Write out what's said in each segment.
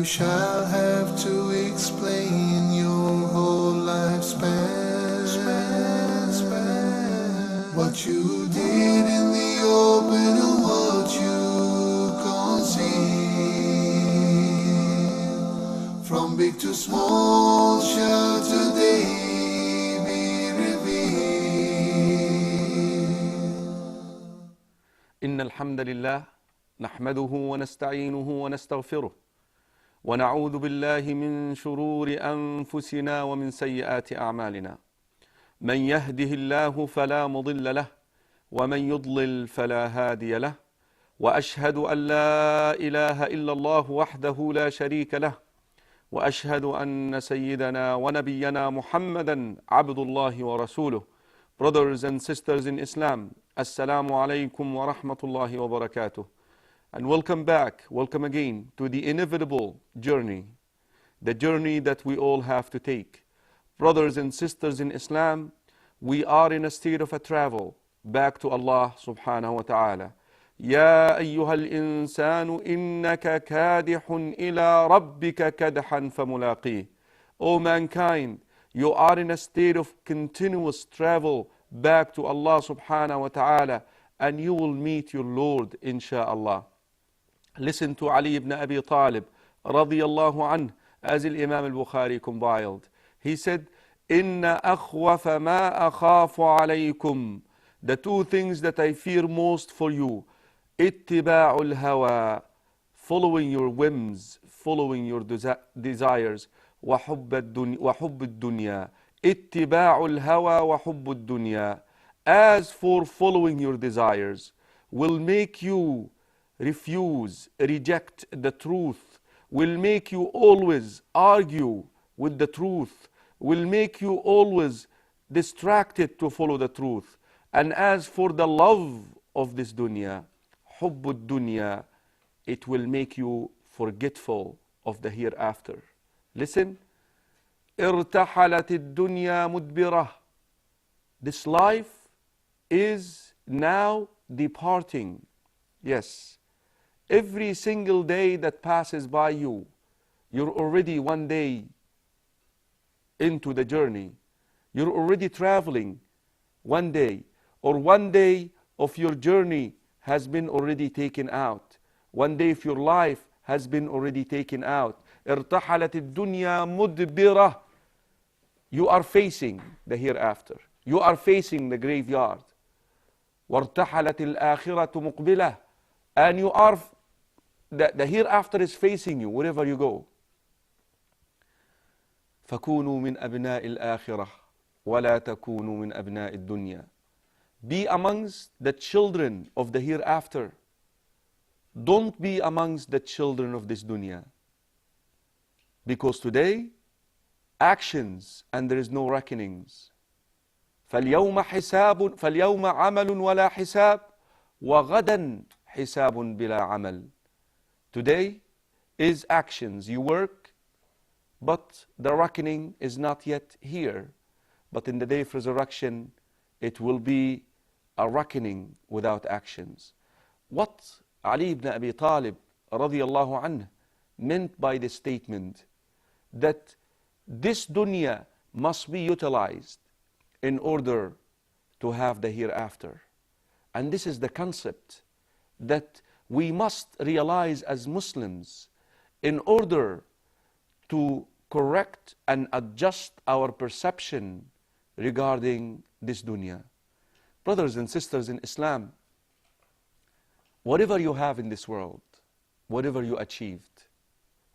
you shall have to explain your whole lifespan. What you did in the open and what you concealed. From big to small shall today be revealed. إن الحمد لله نحمده ونستعينه ونستغفره ونعوذ بالله من شرور أنفسنا ومن سيئات أعمالنا. من يهده الله فلا مضل له ومن يضلل فلا هادي له، وأشهد أن لا إله إلا الله وحده لا شريك له، وأشهد أن سيدنا ونبينا محمدا عبد الله ورسوله. Brothers and sisters in Islam, Assalamu alaikum wa rahmatullahi wa barakatuh. And welcome back, welcome again to the inevitable journey, the journey that we all have to take. Brothers and sisters in Islam, we are in a state of a travel back to Allah subhanahu wa ta'ala. يا أيها الإنسان إنك كادح إلى ربك كدحا فملاقيه. O mankind, you are in a state of continuous travel back to Allah subhanahu wa ta'ala, and you will meet your Lord insha'Allah. Listen to Ali ibn Abi Talib radiyallahu anhu, as Imam al-Bukhari compiled. He said, إِنَّ أَخْوَفَ مَا أَخَافُ عَلَيْكُمْ. The two things that I fear most for you. اتِّبَاعُ الْهَوَى. Following your whims, following your desires. وَحُبُّ الدُّنْيَا. اتِّبَاعُ الْهَوَى وَحُبُّ الدُّنْيَا. As for following your desires, will make you refuse, reject the truth, will make you always argue with the truth, will make you always distracted to follow the truth. And as for the love of this dunya, حُبُّ الدُّنْيَا, it will make you forgetful of the hereafter. Listen, ارتحلت الدنيا مدبرة. This life is now departing. Yes, every single day that passes by you, you're already one day into the journey. You're already traveling one day, or one day of your journey has been already taken out. One day of your life has been already taken out. ارتحلت الدنيا مدبرة. You are facing the hereafter. You are facing the graveyard. وارتحلت الآخرة مقبلة. And you are, the hereafter is facing you wherever you go. فكونوا من أبناء الآخرة ولا تكونوا من أبناء الدنيا. Be amongst the children of the hereafter. Don't be amongst the children of this dunya. Because today, actions and there is no reckonings. فاليوم عمل ولا حساب وغدا حساب بلا عمل. Today is actions. You work, but the reckoning is not yet here. But in the day of resurrection, it will be a reckoning without actions. What Ali ibn Abi Talib radiyallahu anhu meant by this statement, that this dunya must be utilized in order to have the hereafter. And this is the concept that we must realize as Muslims in order to correct and adjust our perception regarding this dunya. Brothers and sisters in Islam, whatever you have in this world, whatever you achieved,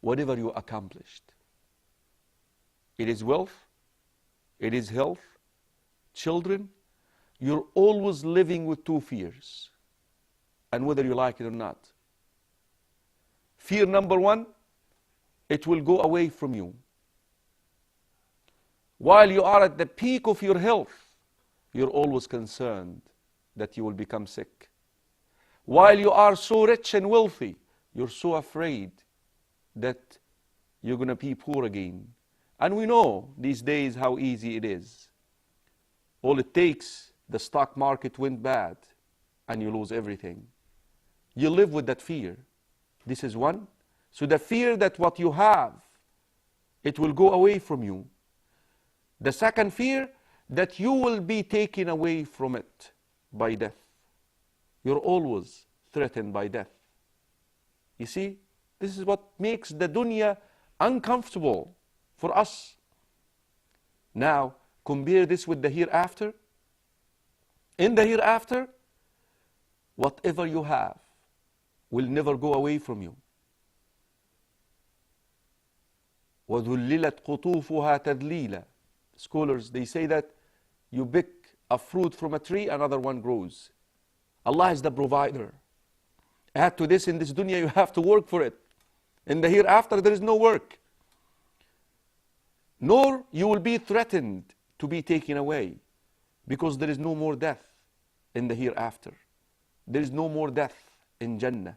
whatever you accomplished, it is wealth, it is health, children, you're always living with two fears, and whether you like it or not. Fear number one, it will go away from you. While you are at the peak of your health, you're always concerned that you will become sick. While you are so rich and wealthy, you're so afraid that you're going to be poor again. And we know these days how easy it is. All it takes, the stock market went bad and you lose everything. You live with that fear. This is one. So the fear that what you have, it will go away from you. The second fear, that you will be taken away from it by death. You're always threatened by death. You see, this is what makes the dunya uncomfortable for us. Now, compare this with the hereafter. In the hereafter, whatever you have will never go away from you. وَذُلِّلَتْ قُطُوفُهَا تَذْلِيلًا. Scholars, they say that you pick a fruit from a tree, another one grows. Allah is the provider. Add to this, in this dunya you have to work for it. In the hereafter there is no work. Nor you will be threatened to be taken away, because there is no more death in the hereafter. There is no more death in Jannah.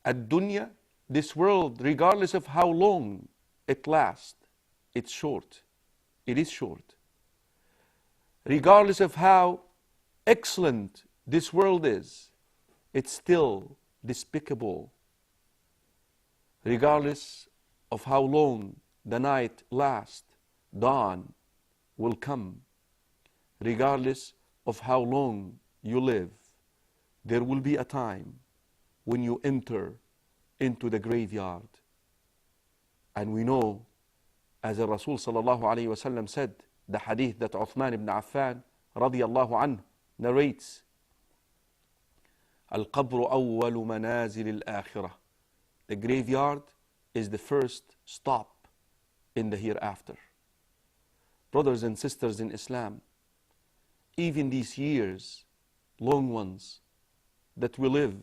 At dunya, this world, regardless of how long it lasts, it's short. It is short. Regardless of how excellent this world is, it's still despicable. Regardless of how long the night lasts, dawn will come. Regardless of how long you live, there will be a time when you enter into the graveyard. And we know, as the Rasul sallallahu alayhi wa sallam said, the hadith that Uthman ibn Affan radiyallahu anhu narrates, Al-qabru awwalu manazil al-akhirah. The graveyard is the first stop in the hereafter. Brothers and sisters in Islam, even these years, long ones, that we live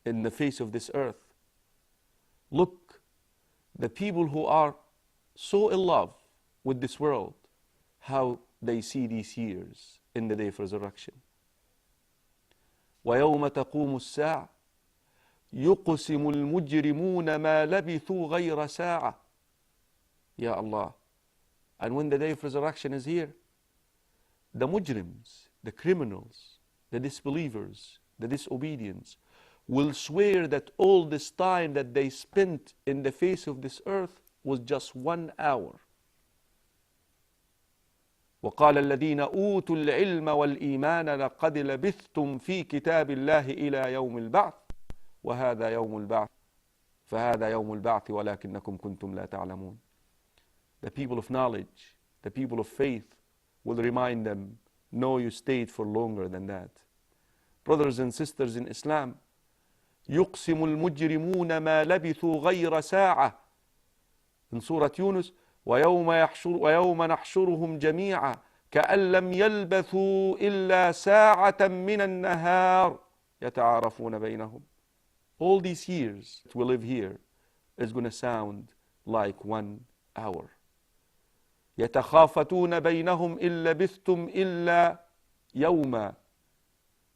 in the face of this earth, look, the people who are so in love with this world, how they see these years in the day of resurrection. وَيَوْمَ تَقُومُ السَّاعَةِ يُقْسِمُ الْمُجْرِمُونَ مَا لَبِثُوا غَيْرَ سَاعَةٍ. Ya Allah. And when the day of resurrection is here, the mujrims, the criminals, the disbelievers, the disobedients, will swear that all this time that they spent in the face of this earth was just 1 hour. وقال الذين أوتوا العلم والإيمان لقد لبثتم في كتاب الله إلى يوم البعث وهذا يوم البعث فهذا يوم البعث ولكنكم كنتم لا تعلمون. The people of knowledge, the people of faith will remind them, no, you stayed for longer than that. Brothers and sisters in Islam, يقسم المجرمون ما لبثوا غير ساعة. In Surah Yunus, ويوم نحشرهم جميعا كأن لم يلبثوا إلا ساعة من النهار يتعارفون بينهم. All these years we live here is going to sound like 1 hour. يتخافتون بينهم إن لبثتم إلا يوما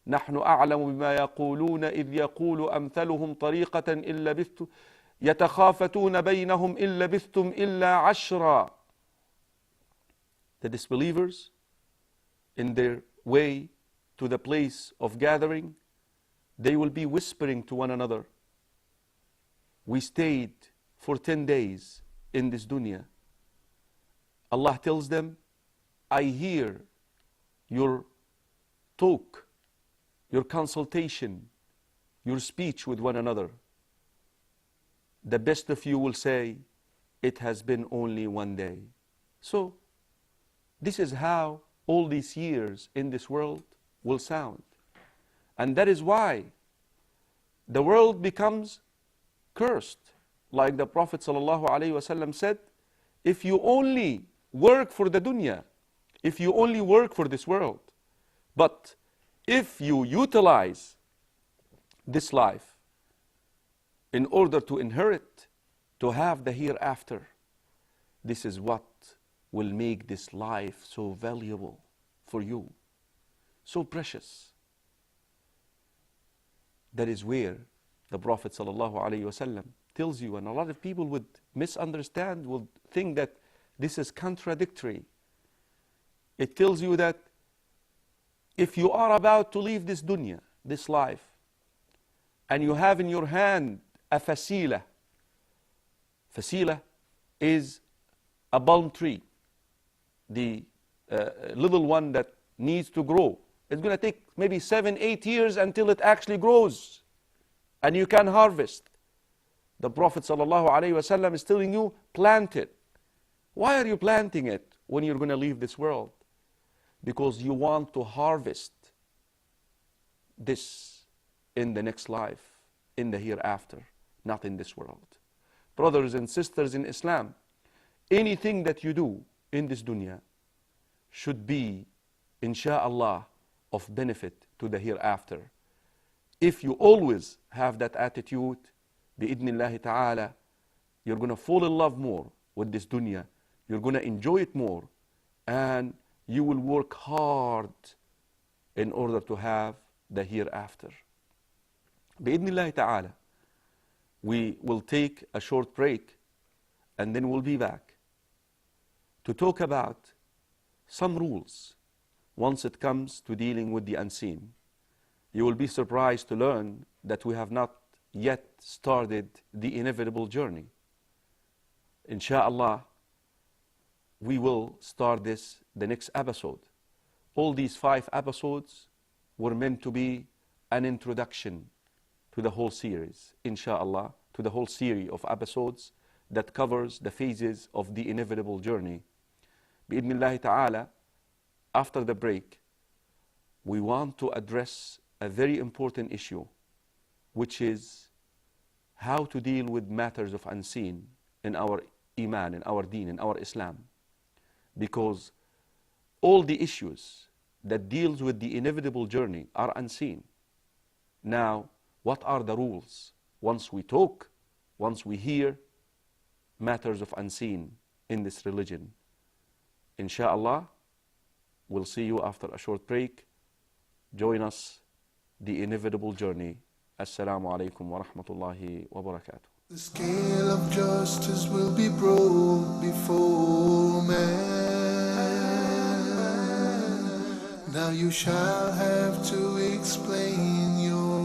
نحن أعلم بما يقولون إذ يقول أمثلهم طريقة إن لبثتم يتخافتون بينهم إن لبثتم إلا عشرا. The disbelievers, in their way to the place of gathering, they will be whispering to one another, we stayed for 10 days in this dunya. Allah tells them, I hear your talk, your consultation, your speech with one another. The best of you will say, it has been only 1 day. So, this is how all these years in this world will sound. And that is why the world becomes cursed. Like the Prophet ﷺ said, if you only work for the dunya, if you only work for this world, but if you utilize this life in order to inherit, to have the hereafter, this is what will make this life so valuable for you, so precious. That is where the Prophet ﷺ tells you, and a lot of people would misunderstand, would think that this is contradictory. It tells you that if you are about to leave this dunya, this life, and you have in your hand a fasila. Fasila is a palm tree, the little one that needs to grow. It's going to take maybe 7-8 years until it actually grows and you can harvest. The Prophet ﷺ is telling you, plant it. Why are you planting it when you're going to leave this world? Because you want to harvest this in the next life, in the hereafter, not in this world. Brothers and sisters in Islam, anything that you do in this dunya should be, insha'Allah, of benefit to the hereafter. If you always have that attitude, bi'idhnillahi ta'ala, you're going to fall in love more with this dunya. You're going to enjoy it more. And you will work hard in order to have the hereafter. Bi'idhnillahi ta'ala, we will take a short break and then we'll be back to talk about some rules once it comes to dealing with the unseen. You will be surprised to learn that we have not yet started the inevitable journey. Insha'Allah, we will start this the next episode. All these 5 episodes were meant to be an introduction to the whole series, insha'Allah, to the whole series of episodes that covers the phases of the inevitable journey. Bi'idhnillahi ta'ala, after the break, we want to address a very important issue, which is how to deal with matters of unseen in our iman, in our deen, in our Islam. Because all the issues that deals with the inevitable journey are unseen. Now, what are the rules once we talk, once we hear matters of unseen in this religion? Insha'Allah, we'll see you after a short break. Join us, the inevitable journey. Assalamu alaikum wa rahmatullahi wa barakatuh. The scale of justice will be broke before man. Now you shall have to explain your